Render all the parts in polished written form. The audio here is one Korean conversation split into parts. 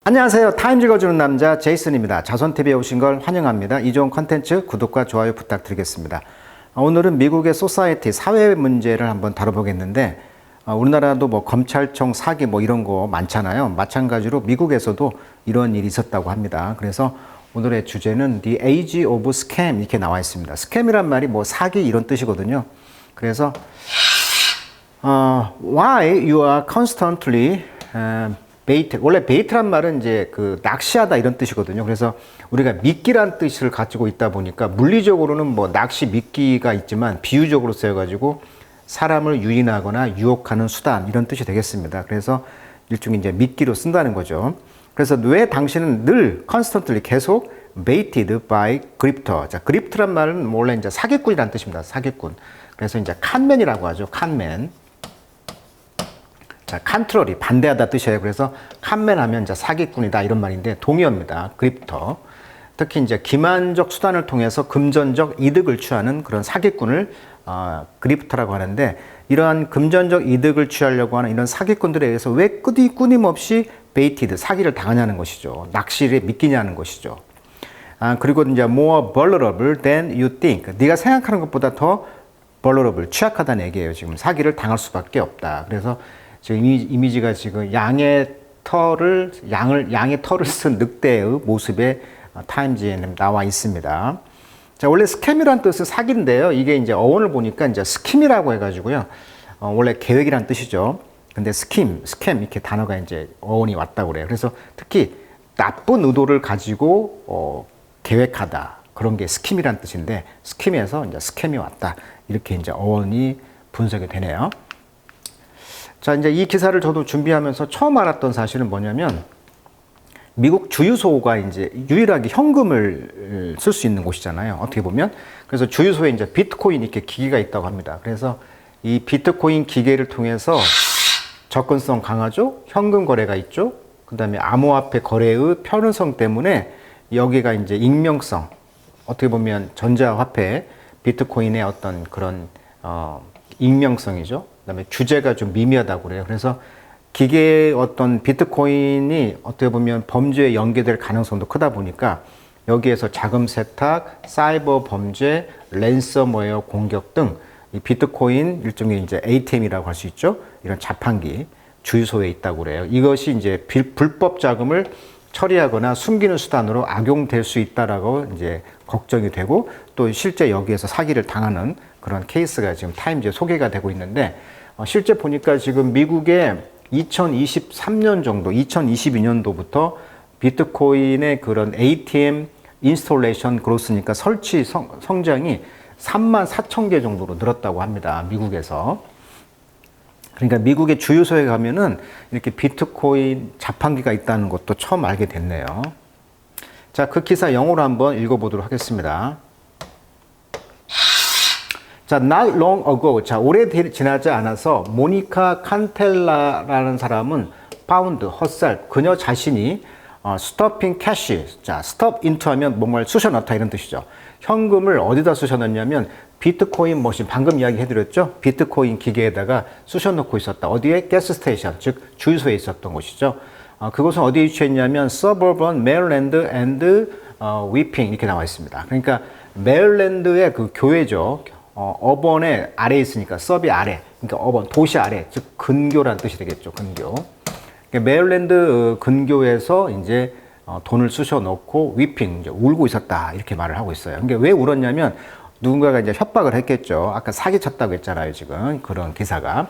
안녕하세요. 타임즈 읽어주는 남자 제이슨입니다. 자손TV에 오신 걸 환영합니다. 이 좋은 컨텐츠 구독과 좋아요 부탁드리겠습니다. 오늘은 미국의 소사이어티 사회 문제를 한번 다뤄보겠는데 우리나라도 뭐 검찰청 사기 뭐 이런 거 많잖아요. 마찬가지로 미국에서도 이런 일이 있었다고 합니다. 그래서 오늘의 주제는 The Age of Scam 이렇게 나와 있습니다. 스캠이란 말이 뭐 사기 이런 뜻이거든요. 그래서 Why you are constantly 베이트, 원래 베이트란 말은 이제 그 낚시하다 이런 뜻이거든요. 그래서 우리가 미끼란 뜻을 가지고 있다 보니까 물리적으로는 뭐 낚시 미끼가 있지만 비유적으로 쓰여가지고 사람을 유인하거나 유혹하는 수단 이런 뜻이 되겠습니다. 그래서 일종의 이제 미끼로 쓴다는 거죠. 그래서 왜 당신은 늘 constantly 계속 baited by grifter. 자, grifter란 말은 원래 이제 사기꾼이란 뜻입니다. 사기꾼. 그래서 이제 칸맨이라고 하죠. 칸맨. 자, 컨트롤이 반대하다 뜻이에요. 그래서 칸맨 하면 이제 사기꾼이다 이런 말인데 동의어입니다. 그립터. 특히 이제 기만적 수단을 통해서 금전적 이득을 취하는 그런 사기꾼을 그립터라고 하는데 이러한 금전적 이득을 취하려고 하는 이런 사기꾼들에 의해서 왜 끊임없이 베이티드 사기를 당하냐는 것이죠. 낚시를 미끼냐는 것이죠. 그리고 이제 more vulnerable than you think. 네가 생각하는 것보다 더 vulnerable, 취약하다는 얘기예요. 지금 사기를 당할 수밖에 없다. 그래서 지금 이미지가 지금 양의 털을 쓴 늑대의 모습에 타임즈에 나와 있습니다. 자, 원래 스캠이란 뜻은 사기인데요. 이게 이제 어원을 보니까 이제 스킴이라고 해가지고요. 원래 계획이란 뜻이죠. 근데 스캠 이렇게 단어가 이제 어원이 왔다고 그래요. 그래서 특히 나쁜 의도를 가지고 계획하다 그런 게 스킴이란 뜻인데 스킴에서 이제 스캠이 왔다 이렇게 이제 어원이 분석이 되네요. 자, 이제 이 기사를 저도 준비하면서 처음 알았던 사실은 뭐냐면 미국 주유소가 이제 유일하게 현금을 쓸 수 있는 곳이잖아요. 어떻게 보면. 그래서 주유소에 이제 비트코인 이렇게 기계가 있다고 합니다. 그래서 이 비트코인 기계를 통해서 접근성 강하죠. 현금 거래가 있죠. 그다음에 암호화폐 거래의 편의성 때문에 여기가 이제 익명성, 어떻게 보면 전자화폐 비트코인의 어떤 그런 익명성이죠. 그다음에 규제가 좀 미미하다고 그래요. 그래서 기계의 어떤 비트코인이 어떻게 보면 범죄에 연계될 가능성도 크다 보니까 여기에서 자금 세탁, 사이버 범죄, 랜섬웨어 공격 등 이 비트코인 일종의 이제 ATM이라고 할 수 있죠. 이런 자판기 주유소에 있다고 그래요. 이것이 이제 불법 자금을 처리하거나 숨기는 수단으로 악용될 수 있다라고 이제 걱정이 되고 또 실제 여기에서 사기를 당하는 그런 케이스가 지금 타임즈에 소개가 되고 있는데 실제 보니까 지금 미국의 2023년 정도, 2022년도부터 비트코인의 그런 ATM 인스톨레이션 그로스니까 설치 성장이 34,000개 정도로 늘었다고 합니다. 미국에서. 그러니까 미국의 주유소에 가면은 이렇게 비트코인 자판기가 있다는 것도 처음 알게 됐네요. 자, 그 기사 영어로 한번 읽어보도록 하겠습니다. 자, not long ago. 자, 오래 지나지 않아서 모니카 칸텔라라는 사람은 found herself. 그녀 자신이 stuffing cash. 자, stuff into 하면 뭔가를 쑤셔 넣다 이런 뜻이죠. 현금을 어디다 쑤셔 넣냐면 비트코인 머신, 방금 이야기 해드렸죠? 비트코인 기계에다가 쑤셔 넣고 있었다. 어디에? 가스스테이션, 즉 주유소에 있었던 곳이죠. 그곳은 어디에 위치했냐면 suburban Maryland and Whipping 이렇게 나와 있습니다. 그러니까 메릴랜드의 그 교회죠. 어번의 아래에 있으니까 서비 아래, 그러니까 어번 도시 아래, 즉 근교란 뜻이 되겠죠. 근교. 그러니까 메릴랜드 근교에서 이제 돈을 쑤셔 넣고 위핑, 이제 울고 있었다 이렇게 말을 하고 있어요. 그러니까 왜 울었냐면 누군가가 이제 협박을 했겠죠. 아까 사기 쳤다고 했잖아요. 지금 그런 기사가.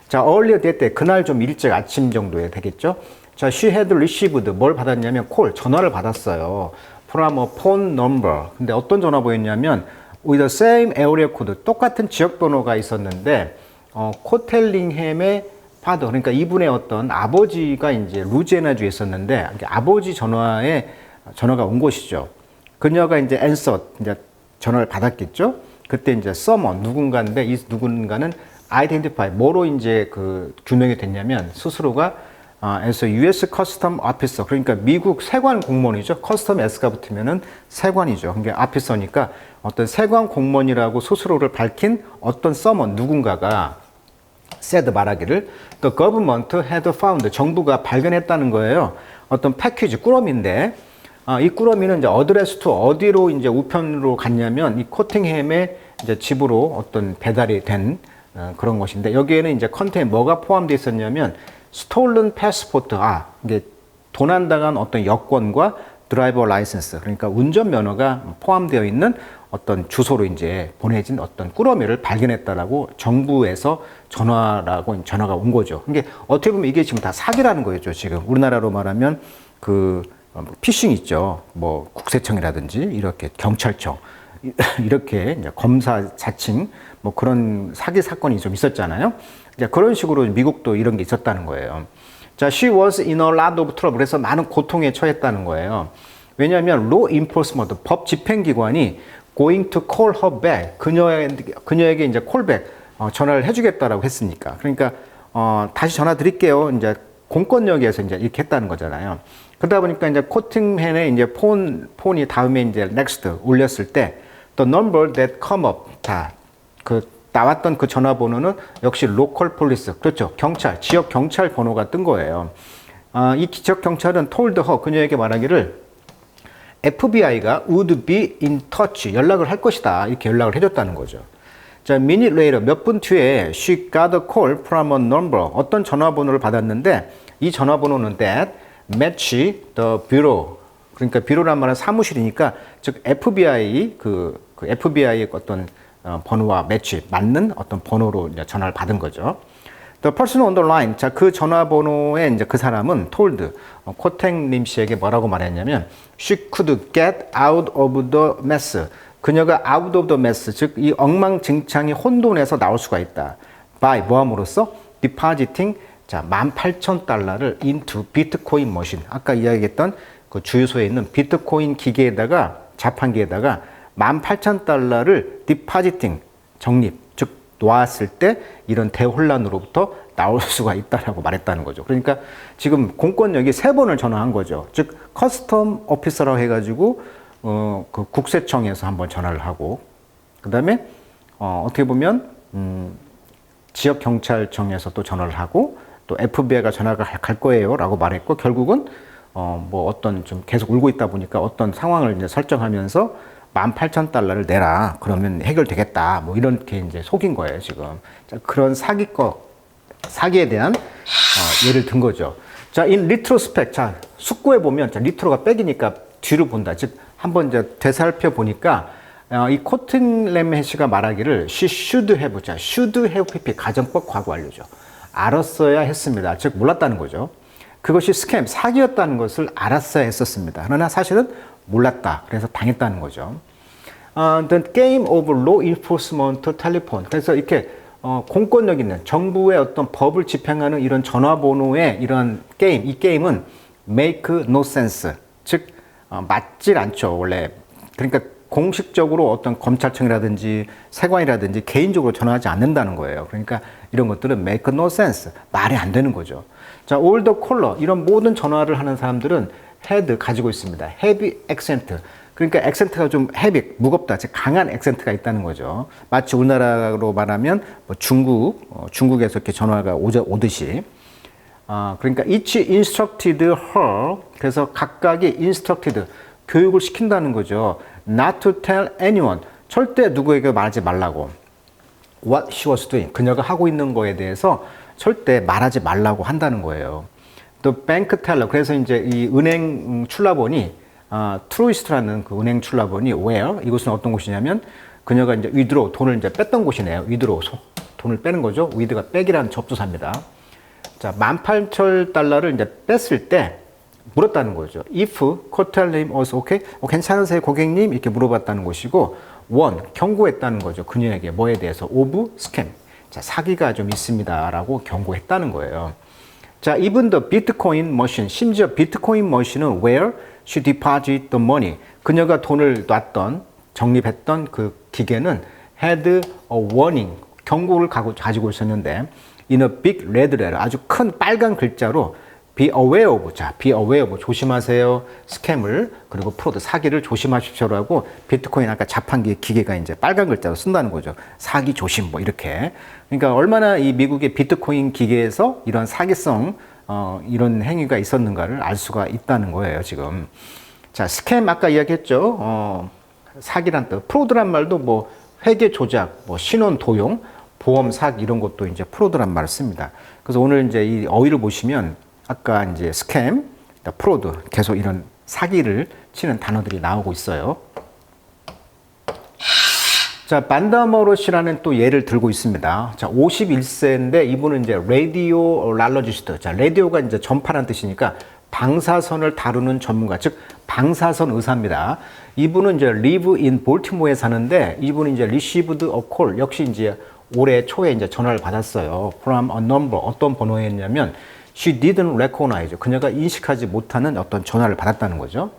자, earlier that day, 그날 좀 일찍 아침 정도에 되겠죠. 자, she had received 뭘 받았냐면 콜, 전화를 받았어요. from a phone number. 근데 어떤 전화번호였냐면 with the same area code, 똑같은 지역 번호가 있었는데 코텔링햄의 파더, 그러니까 이분의 어떤 아버지가 이제 루지애나주에 있었는데 아버지 전화에 전화가 온 것이죠. 그녀가 이제 answer, 이제 전화를 받았겠죠. 그때 이제 someone, 누군가인데 이 누군가는 identify, 뭐로 이제 그 규명이 됐냐면 스스로가 as a US Custom Officer, 그러니까 미국 세관 공무원이죠. Custom S가 붙으면은 세관이죠. 그러니까 officer니까 어떤 세관 공무원이라고 스스로를 밝힌 어떤 someone, 누군가가 said 말하기를 the government had found, 정부가 발견했다는 거예요. 어떤 패키지 꾸러미인데 이 꾸러미는 이제 어드레스 투 어디로 이제 우편으로 갔냐면 이 코팅햄의 이제 집으로 어떤 배달이 된 그런 것인데 여기에는 이제 컨테인 뭐가 포함되어 있었냐면 스톨른 패스포트 이게 도난당한 어떤 여권과 드라이버 라이센스 그러니까 운전면허가 포함되어 있는 어떤 주소로 이제 보내진 어떤 꾸러미를 발견했다라고 정부에서 전화가 온 거죠. 이게 어떻게 보면 이게 지금 다 사기라는 거죠. 지금 우리나라로 말하면 그 피싱 있죠. 뭐 국세청이라든지 이렇게 경찰청 이렇게 이제 검사 자칭 뭐 그런 사기 사건이 좀 있었잖아요. 이제 그런 식으로 미국도 이런 게 있었다는 거예요. 자, she was in a lot of trouble. 그래서 많은 고통에 처했다는 거예요. 왜냐하면 law enforcement 법 집행기관이 going to call her back 그녀에게 이제 callback 전화를 해주겠다라고 했으니까 그러니까 다시 전화 드릴게요. 이제 공권력에서 이제 이렇게 했다는 거잖아요. 그러다 보니까 이제 코팅햄에 이제 폰이 다음에 이제 next 올렸을 때 the number that come up 그 나왔던 그 전화번호는 역시 local police 그렇죠. 경찰 지역 경찰 번호가 뜬 거예요. 이 지역 경찰은 told her 그녀에게 말하기를 FBI가 would be in touch 연락을 할 것이다 이렇게 연락을 해줬다는 거죠. 자, minute later 몇 분 뒤에 she got a call from a number 어떤 전화번호를 받았는데 이 전화번호는 that match the bureau 그러니까 뷰로란 말은 사무실이니까 즉 FBI 그 FBI의 어떤 번호와 매치 맞는 어떤 번호로 이제 전화를 받은 거죠. The person on the line. 자, 그 전화번호에 이제 그 사람은 told 코탱님 씨에게 뭐라고 말했냐면 she could get out of the mess. 그녀가 out of the mess, 즉 이 엉망진창이 혼돈에서 나올 수가 있다. by 뭐함으로써 depositing 자, 18,000달러를 into 비트코인 머신. 아까 이야기했던 그 주유소에 있는 비트코인 기계에다가 자판기에다가 18,000달러를 디파지팅 적립 즉 놓았을 때 이런 대혼란으로부터 나올 수가 있다라고 말했다는 거죠. 그러니까 지금 공권력이 3번을 전화한 거죠. 즉 커스텀 오피서라고 해가지고 그 국세청에서 한번 전화를 하고 그다음에 어떻게 보면 지역 경찰청에서 또 전화를 하고 또 FBI가 전화가 갈 거예요라고 말했고 결국은 뭐 어떤 좀 계속 울고 있다 보니까 어떤 상황을 이제 설정하면서 18,000달러를 내라. 그러면 해결되겠다. 뭐 이렇게 이제 속인 거예요, 지금. 자, 그런 사기에 대한 예를 든 거죠. 자, in retrospect. 자, 숙고해 보면 자, 리트로가 백이니까 뒤로 본다. 즉 한번 이제 되살펴 보니까 이 코팅램 씨가 말하기를 she should have. 자, should have pp 가정법 과거 완료죠. 알았어야 했습니다. 즉 몰랐다는 거죠. 그것이 스캠, 사기였다는 것을 알았어야 했었습니다. 그러나 사실은 몰랐다. 그래서 당했다는 거죠. The game of law enforcement telephone. 그래서 이렇게 공권력 있는 정부의 어떤 법을 집행하는 이런 전화번호의 이런 게임, 이 게임은 make no sense. 즉 맞질 않죠. 원래. 그러니까 공식적으로 어떤 검찰청이라든지 세관이라든지 개인적으로 전화하지 않는다는 거예요. 그러니까 이런 것들은 make no sense. 말이 안 되는 거죠. 자, all the caller. 이런 모든 전화를 하는 사람들은 had 가지고 있습니다. heavy accent. 그러니까 액센트가 좀 heavy, 무겁다. 즉 강한 액센트가 있다는 거죠. 마치 우리나라로 말하면 뭐 중국에서 이렇게 전화가 오듯이. 그러니까 each instructed her. 그래서 각각이 instructed, 교육을 시킨다는 거죠. not to tell anyone. 절대 누구에게 말하지 말라고. what she was doing. 그녀가 하고 있는 거에 대해서 절대 말하지 말라고 한다는 거예요. 또 bank teller. 그래서 이제 이 은행 출납원이 트루이스트라는 그 은행 출납원이 where 이곳은 어떤 곳이냐면 그녀가 이제 withdraw 돈을 이제 뺐던 곳이네요. withdraw 돈을 빼는 거죠. with가 백이라는 접두사입니다. 자, 18,000달러를 이제 뺐을 때 물었다는 거죠. If 코텔님 was okay? 괜찮으세요, 고객님? 이렇게 물어봤다는 것이고 one 경고했다는 거죠. 그녀에게 뭐에 대해서 of scam. 자, 사기가 좀 있습니다라고 경고했다는 거예요. 자, even the Bitcoin machine, 심지어 비트코인 머신은 where she deposited the money. 그녀가 돈을 놨던, 적립했던 그 기계는 had a warning, 경고를 가지고 있었는데 in a big red letter, 아주 큰 빨간 글자로 be aware of, 자, be aware of, 조심하세요. 스캠을, 그리고 프로드, 사기를 조심하십시오라고 비트코인 아까 자판기 기계가 이제 빨간 글자로 쓴다는 거죠. 사기 조심, 뭐 이렇게. 그러니까 얼마나 이 미국의 비트코인 기계에서 이런 사기성 이런 행위가 있었는가를 알 수가 있다는 거예요, 지금. 자, 스캠 아까 이야기했죠. 사기란 뜻. 프로드란 말도 뭐 회계 조작, 뭐 신원 도용, 보험 사기 이런 것도 이제 프로드란 말을 씁니다. 그래서 오늘 이제 이 어휘를 보시면 아까 이제 스캠, 프로드 계속 이런 사기를 치는 단어들이 나오고 있어요. 자, 반다머롯이라는 또 예를 들고 있습니다. 자, 51세인데 이분은 이제 라디올로지스트. 자, 라디오가 이제 전파란 뜻이니까 방사선을 다루는 전문가, 즉 방사선 의사입니다. 이분은 이제 live in Baltimore에 사는데 이분은 이제 received a call, 역시 이제 올해 초에 이제 전화를 받았어요. from a number, 어떤 번호였냐면 she didn't recognize, 그녀가 인식하지 못하는 어떤 전화를 받았다는 거죠.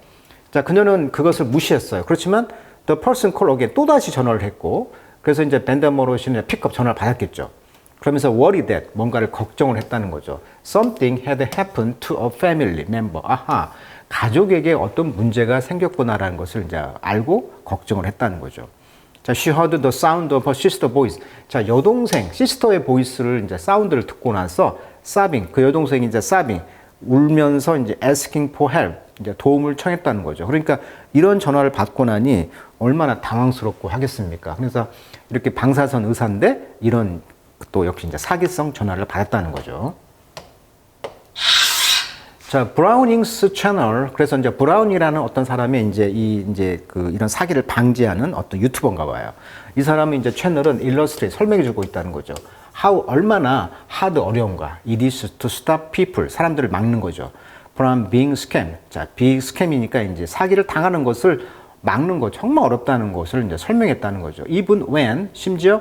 자, 그녀는 그것을 무시했어요. 그렇지만 the person called again, 또다시 전화를 했고, 그래서 이제 반다머롯이 픽업 전화를 받았겠죠. 그러면서 worry that, 뭔가를 걱정을 했다는 거죠. Something had happened to a family member. 아하, 가족에게 어떤 문제가 생겼구나라는 것을 이제 알고 걱정을 했다는 거죠. 자, she heard the sound of her sister voice. 자, 여동생, 시스터의 보이스를 이제 사운드를 듣고 나서 sobbing, 그 여동생이 이제 sobbing, 울면서 이제 asking for help, 이제 도움을 청했다는 거죠. 그러니까 이런 전화를 받고 나니 얼마나 당황스럽고 하겠습니까? 그래서 이렇게 방사선 의사인데 이런 또 역시 이제 사기성 전화를 받았다는 거죠. 자, 브라우닝스 채널. 그래서 이제 브라운이라는 어떤 사람이 이제 이런 사기를 방지하는 어떤 유튜버인가 봐요. 이 사람은 이제 채널은 일러스트레이트 설명해 주고 있다는 거죠. how 얼마나 hard 어려운가. It is to stop people, 사람들을 막는 거죠. from being scam. 자, being scam이니까 이제 사기를 당하는 것을 막는 거 정말 어렵다는 것을 이제 설명했다는 거죠. Even when, 심지어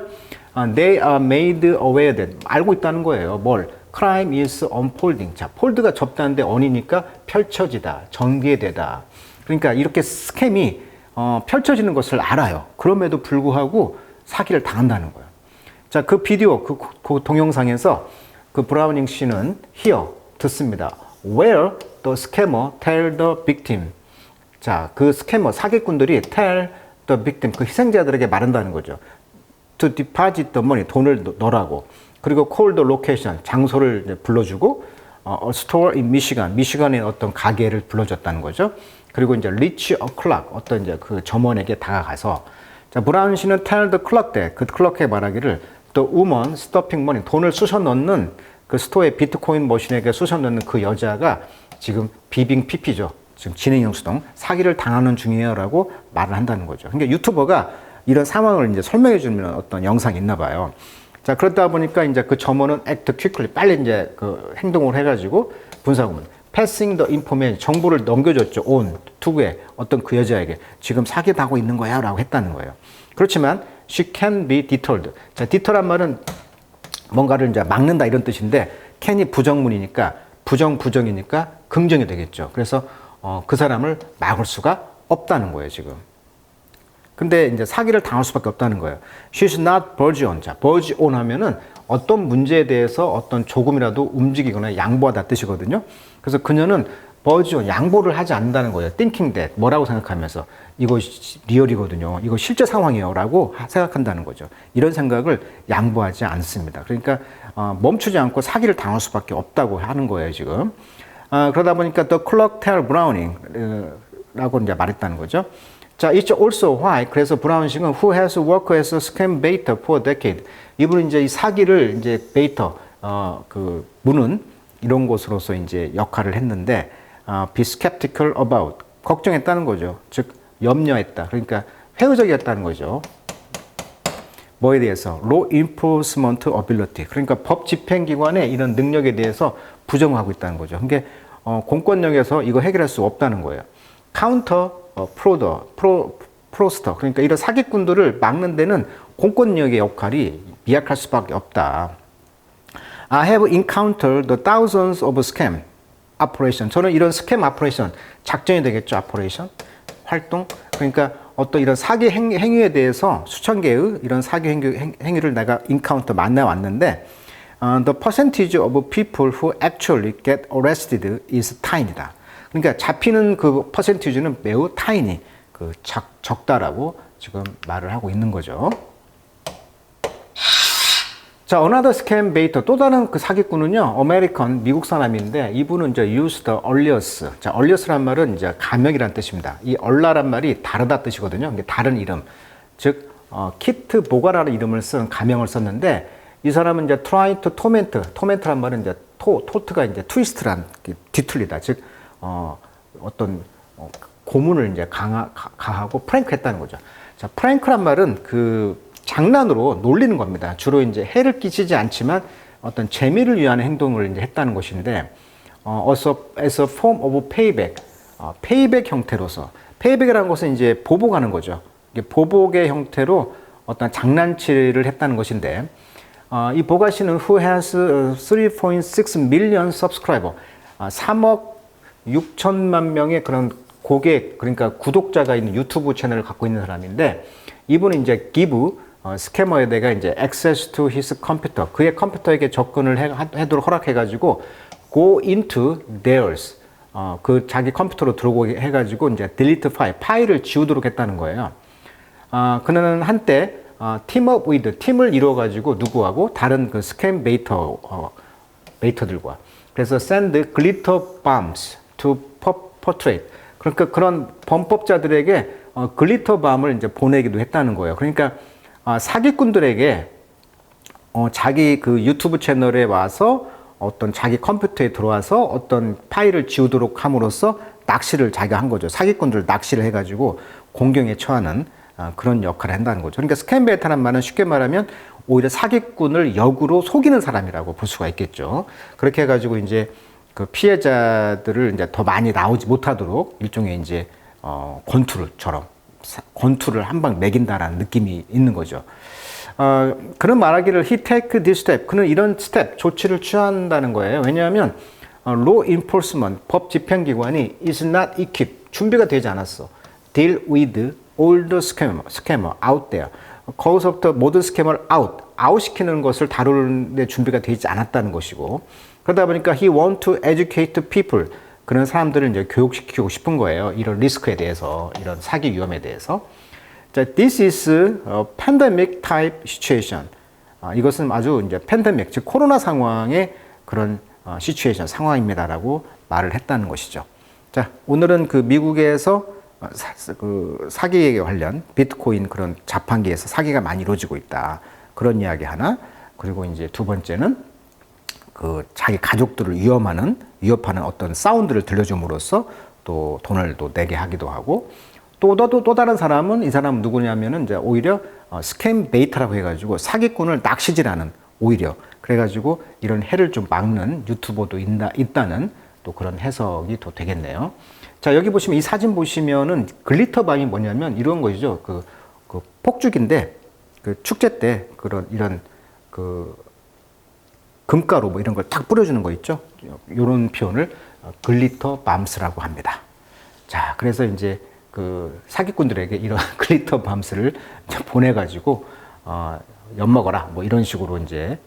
they are made aware that, 알고 있다는 거예요. 뭘? crime is unfolding. 자, 폴드가 접다는데 on이니까 펼쳐지다, 전개되다. 그러니까 이렇게 스캠이 펼쳐지는 것을 알아요. 그럼에도 불구하고 사기를 당한다는 거예요. 자, 그 비디오, 그 동영상에서 그 브라우닝 씨는 hear, 듣습니다. Where the scammer tell the victim. 자, 그 스캐머, 사기꾼들이 tell the victim, 그 희생자들에게 말한다는 거죠. to deposit the money, 돈을 넣으라고. 그리고 call the location, 장소를 이제 불러주고, a store in Michigan, 미시간의 어떤 가게를 불러줬다는 거죠. 그리고 이제 reach a clock, 어떤 이제 그 점원에게 다가가서, 자, 브라운 씨는 tell the clock 때, 그 클럭에 말하기를 the woman stopping money, 돈을 쑤셔 넣는 그 스토어의 비트코인 머신에게 쑤셔 넣는 그 여자가 지금 비빙 PP죠. 지금 진행형 수동, 사기를 당하는 중이에요라고 말을 한다는 거죠. 그러니까 유튜버가 이런 상황을 이제 설명해 주는 어떤 영상이 있나 봐요. 자, 그러다 보니까 이제 그 점원은 act quickly, 빨리 이제 그 행동을 해가지고 분사구문, passing the information, 정보를 넘겨줬죠. on, 누구에, 어떤 그 여자에게 지금 사기 당하고 있는 거야 라고 했다는 거예요. 그렇지만 she can be deterred. 자, deter란 말은 뭔가를 이제 막는다 이런 뜻인데 can이 부정문이니까 부정이니까 긍정이 되겠죠. 그래서 그 사람을 막을 수가 없다는 거예요, 지금. 근데 이제 사기를 당할 수밖에 없다는 거예요. She's not verge on. 자, verge on 하면은 어떤 문제에 대해서 어떤 조금이라도 움직이거나 양보하다 뜻이거든요. 그래서 그녀는 verge on, 양보를 하지 않는다는 거예요. thinking that, 뭐라고 생각하면서 이거 리얼이거든요. 이거 실제 상황이에요. 라고 생각한다는 거죠. 이런 생각을 양보하지 않습니다. 그러니까 멈추지 않고 사기를 당할 수밖에 없다고 하는 거예요, 지금. 그러다 보니까 the clock tell Browning 라고 이제 말했다는 거죠. 자, it's also why, 그래서 브라운식은 who has worked as a scam baiter for a decade. 이분은 이제 이 사기를 이제 베이터, 그 무는 이런 곳으로서 이제 역할을 했는데, be skeptical about, 걱정했다는 거죠. 즉, 염려했다. 그러니까 회의적이었다는 거죠. 뭐에 대해서? law enforcement ability. 그러니까 법 집행기관의 이런 능력에 대해서 부정하고 있다는 거죠. 그러니까 공권력에서 이거 해결할 수 없다는 거예요. counter 프로스터, 그러니까 이런 사기꾼들을 막는 데는 공권력의 역할이 미약할 수밖에 없다. I have encountered the thousands of scam operation. 저는 이런 스캠 오퍼레이션, 작전이 되겠죠, 오퍼레이션, 활동. 그러니까 어떤 이런 사기 행위에 대해서 수천 개의 이런 사기 행위를 내가 encounter 만나왔는데, the percentage of people who actually get arrested is tiny다. 그러니까 잡히는 그 퍼센티지는 매우 tiny, 적다라고 지금 말을 하고 있는 거죠. 자, another scam baiter. 또 다른 그 사기꾼은요, 아메리칸, 미국 사람인데, 이분은 이제 use the alias. 자, alias란 말은 이제 가명이란 뜻입니다. 이 얼라란 말이 다르다 뜻이거든요. 이게 다른 이름. 즉, 키트 보가라는 이름을 쓴 가명을 썼는데, 이 사람은 이제 try to torment란 말은 이제 토트가 이제 트위스트란 뒤틀리다. 즉, 어떤 고문을 이제 가하고 프랭크 했다는 거죠. 자, 프랭크란 말은 그 장난으로 놀리는 겁니다. 주로 이제 해를 끼치지 않지만 어떤 재미를 위한 행동을 이제 했다는 것인데, as a form of payback, 페이백 형태로서, 페이백이라는 것은 이제 보복하는 거죠. 보복의 형태로 어떤 장난치를 했다는 것인데, 이 보가 씨는 who has 3.6 million subscriber, 3억 6천만 명의 그런 고객, 그러니까 구독자가 있는 유튜브 채널을 갖고 있는 사람인데, 이분은 이제 give 스캐머에다가 이제 access to his computer, 그의 컴퓨터에게 접근을 하도록 허락해가지고 go into theirs, 그 자기 컴퓨터로 들어오게 해가지고 이제 delete 파일을 지우도록 했다는 거예요. 그는 한때 team up with, 팀을 이루어가지고 누구하고 다른 그 스캠 베이터들과 그래서 send glitter bombs to perpetrate, 그러니까 그런 범법자들에게 글리터 밤을 이제 보내기도 했다는 거예요. 그러니까 사기꾼들에게 자기 그 유튜브 채널에 와서 어떤 자기 컴퓨터에 들어와서 어떤 파일을 지우도록 함으로써 낚시를 자기가 한 거죠. 사기꾼들 낚시를 해가지고 공경에 처하는 그런 역할을 한다는 거죠. 그러니까 스캠 베이터라는 말은 쉽게 말하면 오히려 사기꾼을 역으로 속이는 사람이라고 볼 수가 있겠죠. 그렇게 해가지고 이제 그 피해자들을 이제 더 많이 나오지 못하도록 일종의 이제 권투를 한 방 매긴다라는 느낌이 있는 거죠. 그는 말하기를 he take this step, 그는 이런 스텝, 조치를 취한다는 거예요. 왜냐하면 law enforcement, 법 집행기관이 is not equipped, 준비가 되지 않았어. deal with all the scammer out there. 거기서부터 모든 스캐머를 아웃시키는 것을 다루는데 준비가 되지 않았다는 것이고, 그러다 보니까 he want to educate people, 그런 사람들을 이제 교육시키고 싶은 거예요. 이런 리스크에 대해서, 이런 사기 위험에 대해서. 자, this is a pandemic type situation. 이것은 아주 이제 팬데믹, 즉 코로나 상황의 그런 시츄에이션, 상황입니다라고 말을 했다는 것이죠. 자, 오늘은 그 미국에서 그 사기에 관련 비트코인 그런 자판기에서 사기가 많이 이루어지고 있다, 그런 이야기 하나, 그리고 이제 두 번째는 그 자기 가족들을 위협하는 어떤 사운드를 들려줌으로써 또 돈을 또 내게 하기도 하고, 또 다른 사람은, 이 사람은 누구냐면은 이제 오히려 스캠 베이터라고 해가지고 사기꾼을 낚시질하는, 오히려 그래가지고 이런 해를 좀 막는 유튜버도 있다는 또 그런 해석이 더 되겠네요. 자, 여기 보시면 이 사진 보시면은 글리터 밤이 뭐냐면 이런 것이죠. 그 폭죽인데 그 축제 때 이런 그 금가루 뭐 이런 걸 딱 뿌려주는 거 있죠. 이런 표현을 글리터 밤스라고 합니다. 자, 그래서 이제 그 사기꾼들에게 이런 글리터 밤스를 보내가지고 엿먹어라 뭐 이런 식으로 이제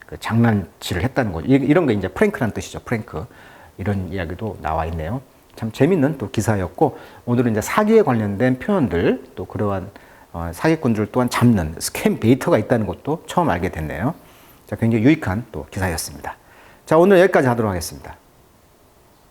그 장난치를 했다는 거죠. 이런 게 이제 프랭크라는 뜻이죠. 프랭크. 이런 이야기도 나와 있네요. 참 재밌는 또 기사였고, 오늘은 이제 사기에 관련된 표현들, 또 그러한 사기꾼들 또한 잡는 스캠 베이터가 있다는 것도 처음 알게 됐네요. 자, 굉장히 유익한 또 기사였습니다. 자, 오늘 여기까지 하도록 하겠습니다.